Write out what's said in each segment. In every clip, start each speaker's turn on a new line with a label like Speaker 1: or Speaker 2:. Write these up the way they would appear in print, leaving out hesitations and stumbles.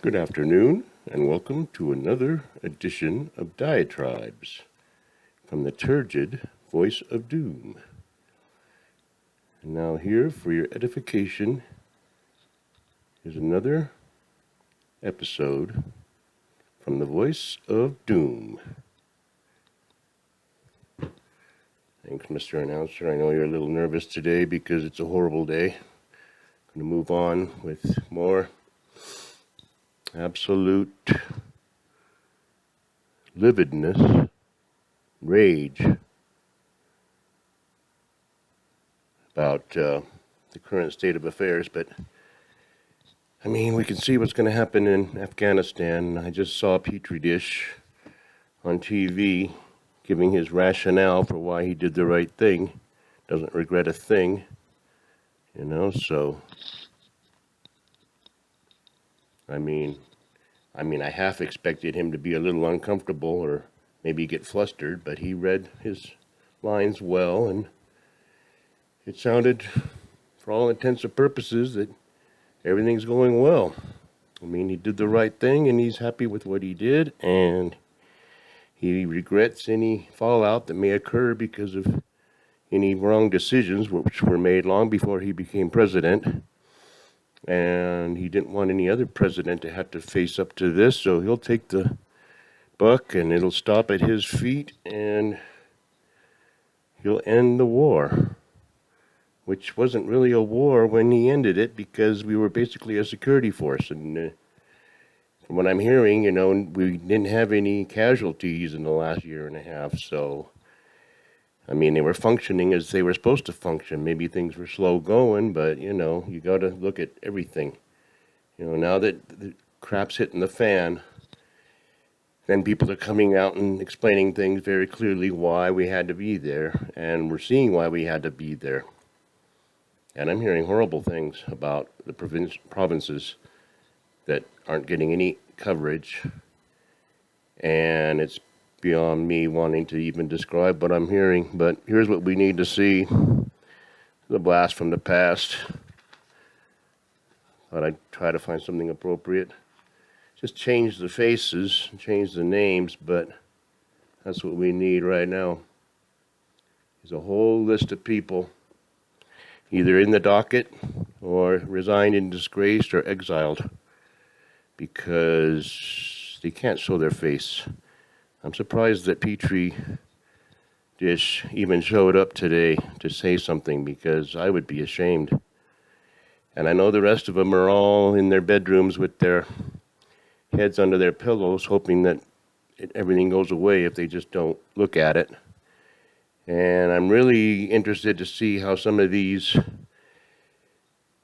Speaker 1: Good afternoon, and welcome to another edition of Diatribes from the turgid voice of doom. And now here for your edification is another episode from the voice of doom. Thanks, Mr. Announcer. I know you're a little nervous today because it's a horrible day. I'm going to move on with more absolute lividness, rage about the current state of affairs. But I mean, we can see what's going to happen in Afghanistan. I just saw Petri Dish on TV giving his rationale for why he did the right thing. Doesn't regret a thing, so I mean, I half expected him to be a little uncomfortable or maybe get flustered, but he read his lines well, and it sounded, for all intents and purposes, that everything's going well. I mean, he did the right thing, and he's happy with what he did, and he regrets any fallout that may occur because of any wrong decisions which were made long before he became president. And he didn't want any other president to have to face up to this, so he'll take the buck and it'll stop at his feet and he'll end the war, which wasn't really a war when he ended it because we were basically a security force. And from what I'm hearing, we didn't have any casualties in the last year and a half, so I mean, they were functioning as they were supposed to function. Maybe things were slow going, but, you got to look at everything. Now that the crap's hitting the fan, then people are coming out and explaining things very clearly why we had to be there, and we're seeing why we had to be there. And I'm hearing horrible things about the provinces that aren't getting any coverage, and it's beyond me wanting to even describe what I'm hearing, but here's what we need to see. The blast from the past. Thought I'd try to find something appropriate. Just change the faces, change the names, but that's what we need right now. There's a whole list of people either in the docket or resigned in disgrace or exiled because they can't show their face. I'm surprised that Petri Dish even showed up today to say something because I would be ashamed. And I know the rest of them are all in their bedrooms with their heads under their pillows hoping that everything goes away if they just don't look at it. And I'm really interested to see how some of these,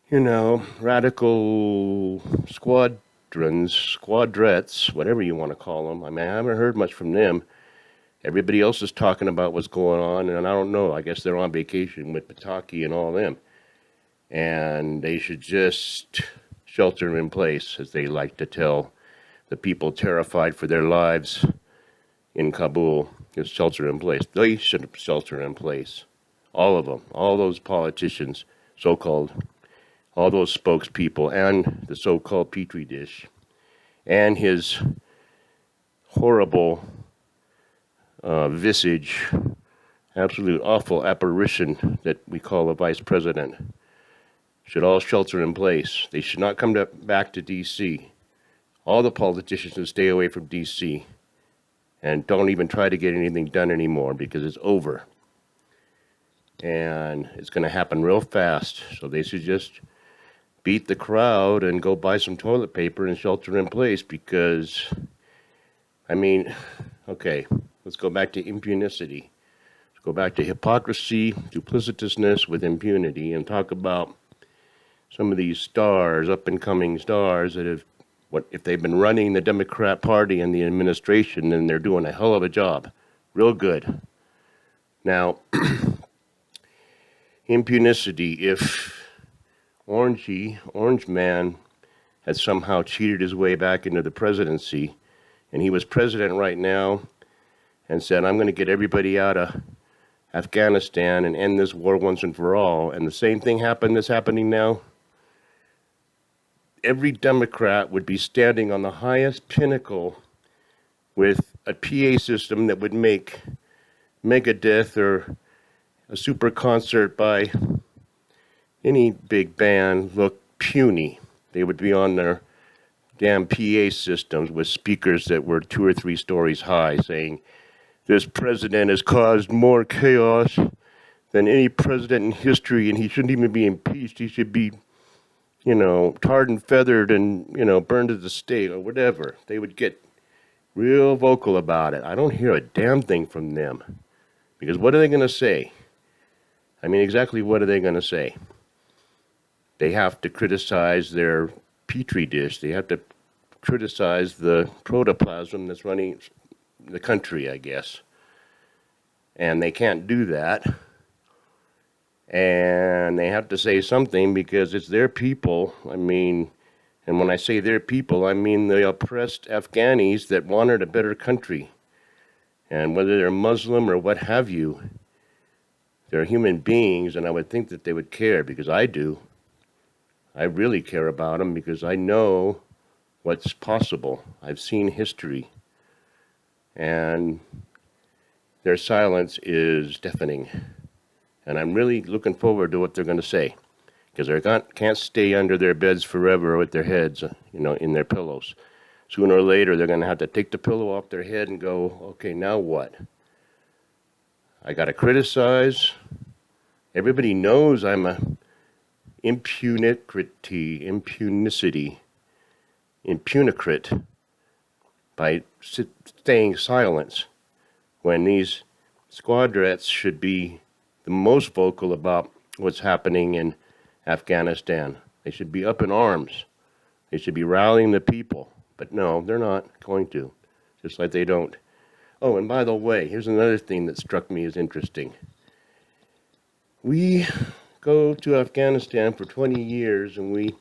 Speaker 1: radical squadrettes, whatever you want to call them. I mean, I haven't heard much from them. Everybody else is talking about what's going on, and I don't know. I guess they're on vacation with Pataki and all them. And they should just shelter in place, as they like to tell the people terrified for their lives in Kabul. Just shelter in place. They should shelter in place. All of them. All those politicians, so-called. All those spokespeople and the so-called Petri Dish and his horrible visage, absolute awful apparition that we call a vice president should all shelter in place. They should not come back to D.C. All the politicians should stay away from D.C. and don't even try to get anything done anymore because it's over. And it's going to happen real fast, so they should just beat the crowd and go buy some toilet paper and shelter in place because, okay, let's go back to impunity. Let's go back to hypocrisy, duplicitousness with impunity, and talk about some of these stars, up-and-coming stars that have, if they've been running the Democrat Party and the administration, then they're doing a hell of a job. Real good. Now, impunity, if Orange Man had somehow cheated his way back into the presidency, and he was president right now, and said, I'm going to get everybody out of Afghanistan and end this war once and for all, and the same thing that's happening now, every Democrat would be standing on the highest pinnacle with a PA system that would make Megadeth or a super concert by any big band look puny. They would be on their damn PA systems with speakers that were 2 or 3 stories high saying, "This president has caused more chaos than any president in history, and he shouldn't even be impeached. He should be, tarred and feathered and, burned at the stake," or whatever. They would get real vocal about it. I don't hear a damn thing from them. Because what are they going to say? I mean, exactly what are they going to say? They have to criticize their petri dish. They have to criticize the protoplasm that's running the country, I guess. And they can't do that. And they have to say something because it's their people. I mean, and when I say their people, I mean the oppressed Afghanis that wanted a better country. And whether they're Muslim or what have you, they're human beings, and I would think that they would care, because I do. I really care about them because I know what's possible. I've seen history. And their silence is deafening. And I'm really looking forward to what they're going to say, because they can't stay under their beds forever with their heads, in their pillows. Sooner or later, they're going to have to take the pillow off their head and go, okay, now what? I got to criticize. Everybody knows I'm a impunicrit by staying silent when these squadrets should be the most vocal about what's happening in Afghanistan. They should be up in arms. They should be rallying the people. But no, they're not going to, just like they don't. Oh, and by the way, here's another thing that struck me as interesting. We go to Afghanistan for 20 years and we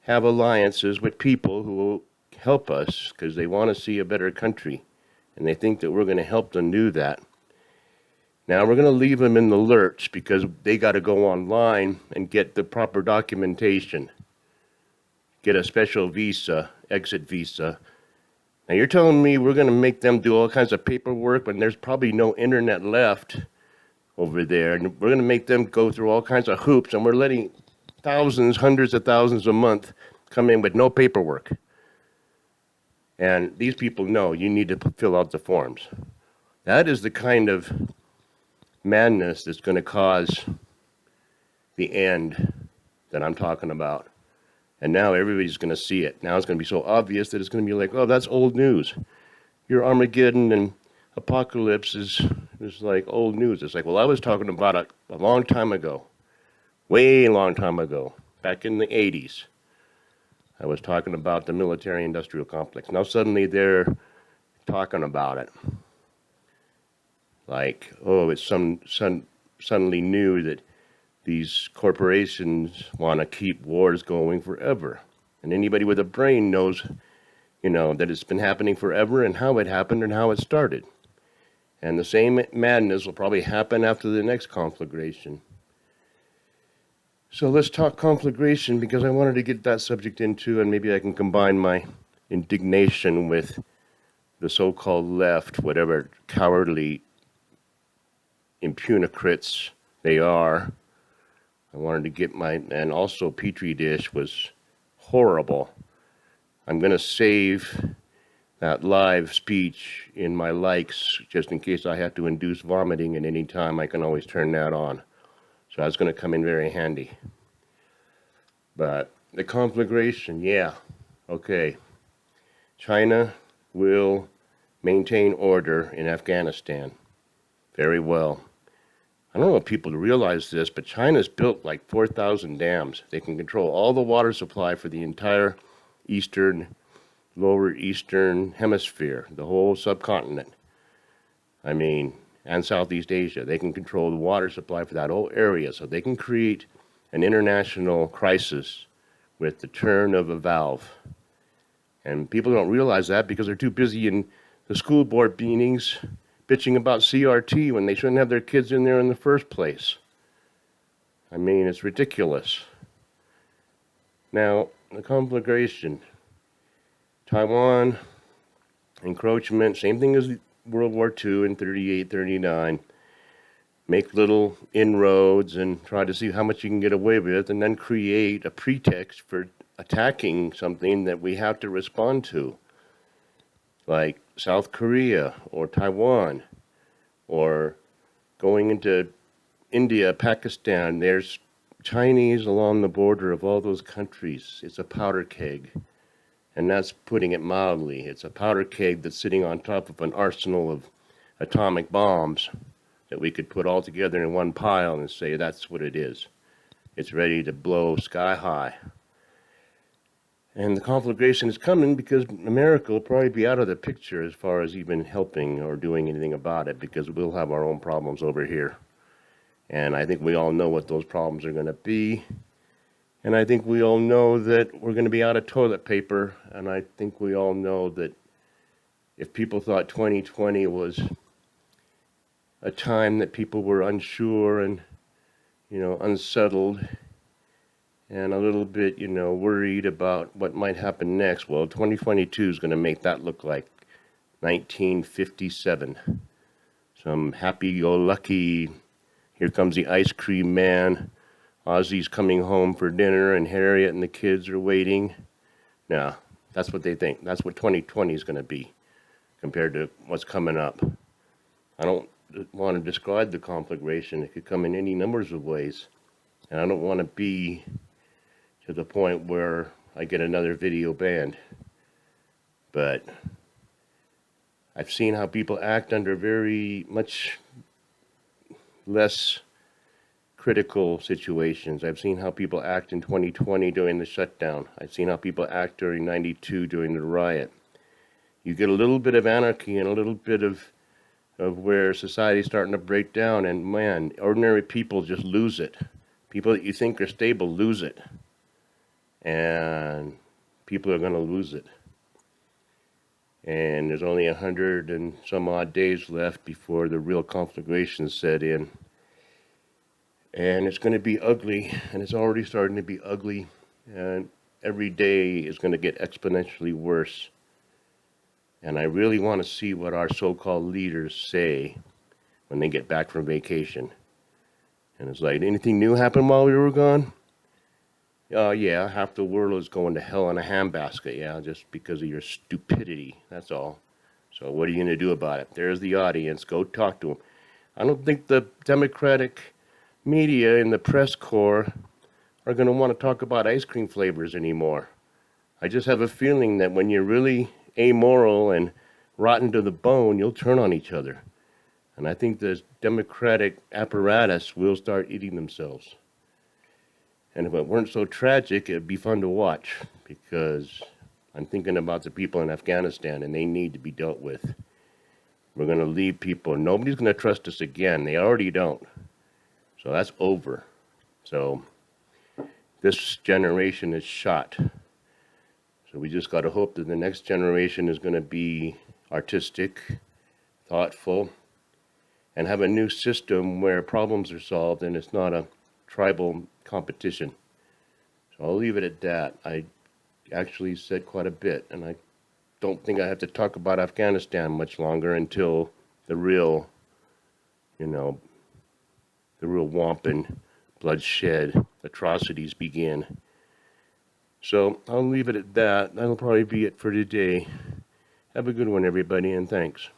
Speaker 1: have alliances with people who will help us because they want to see a better country. And they think that we're going to help them do that. Now we're going to leave them in the lurch because they got to go online and get the proper documentation. Get a special visa, exit visa. Now you're telling me we're going to make them do all kinds of paperwork when there's probably no internet left over there. And we're going to make them go through all kinds of hoops, and we're letting thousands, hundreds of thousands a month come in with no paperwork. And these people know you need to fill out the forms. That is the kind of madness that's going to cause the end that I'm talking about. And now everybody's going to see it. Now it's going to be so obvious that it's going to be like, oh, that's old news. Your Armageddon and apocalypse is like old news. It's like, well, I was talking about it a long time ago. Way long time ago. Back in the 80s. I was talking about the military-industrial complex. Now suddenly they're talking about it. Like, oh, it's suddenly new that these corporations want to keep wars going forever. And anybody with a brain knows, that it's been happening forever and how it happened and how it started. And the same madness will probably happen after the next conflagration. So let's talk conflagration, because I wanted to get that subject into, and maybe I can combine my indignation with the so-called left, whatever cowardly impunicrits they are. I wanted to get and also Petri dish was horrible. I'm going to save that live speech in my likes just in case I have to induce vomiting at any time. I can always turn that on. So that's going to come in very handy. But the conflagration, yeah, okay. China will maintain order in Afghanistan. Very well. I don't know if people realize this, but China's built like 4,000 dams. They can control all the water supply for the entire lower eastern hemisphere, the whole subcontinent. I mean, and Southeast Asia. They can control the water supply for that whole area, so they can create an international crisis with the turn of a valve. And people don't realize that because they're too busy in the school board meetings bitching about CRT when they shouldn't have their kids in there in the first place. I mean, it's ridiculous. Now, the conflagration, Taiwan, encroachment, same thing as World War II in 38, 39. Make little inroads and try to see how much you can get away with, and then create a pretext for attacking something that we have to respond to, like South Korea or Taiwan, or going into India, Pakistan. There's Chinese along the border of all those countries. It's a powder keg, and that's putting it mildly. It's a powder keg that's sitting on top of an arsenal of atomic bombs that we could put all together in one pile and say that's what it is. It's ready to blow sky high. And the conflagration is coming because America will probably be out of the picture as far as even helping or doing anything about it, because we'll have our own problems over here. And I think we all know what those problems are going to be. And I think we all know that we're going to be out of toilet paper. And I think we all know that if people thought 2020 was a time that people were unsure and, unsettled and a little bit, worried about what might happen next, well, 2022 is going to make that look like 1957. Some happy-go-lucky, here comes the ice cream man, Ozzy's coming home for dinner, and Harriet and the kids are waiting. No, that's what they think. That's what 2020 is going to be compared to what's coming up. I don't want to describe the conflagration. It could come in any numbers of ways. And I don't want to be to the point where I get another video banned. But I've seen how people act under very much less critical situations. I've seen how people act in 2020 during the shutdown. I've seen how people act during 92 during the riot. You get a little bit of anarchy and a little bit of where society's starting to break down, and man, ordinary people just lose it. People that you think are stable lose it. And people are going to lose it. And there's only 100 and some odd days left before the real conflagration set in. And it's going to be ugly, and it's already starting to be ugly, and every day is going to get exponentially worse. And I really want to see what our so-called leaders say when they get back from vacation. And it's like, anything new happened while we were gone? Yeah, half the world is going to hell in a handbasket, yeah, just because of your stupidity, that's all. So what are you going to do about it? There's the audience, go talk to them. I don't think the Democratic media and the press corps are going to want to talk about ice cream flavors anymore. I just have a feeling that when you're really amoral and rotten to the bone, you'll turn on each other. And I think the Democratic apparatus will start eating themselves. And if it weren't so tragic, it'd be fun to watch, because I'm thinking about the people in Afghanistan, and they need to be dealt with. We're going to leave people. Nobody's going to trust us again. They already don't. So that's over. So this generation is shot. So we just got to hope that the next generation is going to be artistic, thoughtful, and have a new system where problems are solved and it's not a tribal competition. So I'll leave it at that. I actually said quite a bit, and I don't think I have to talk about Afghanistan much longer until the real, the real wanton bloodshed atrocities begin. So I'll leave it at that. That'll probably be it for today. Have a good one, everybody, and thanks.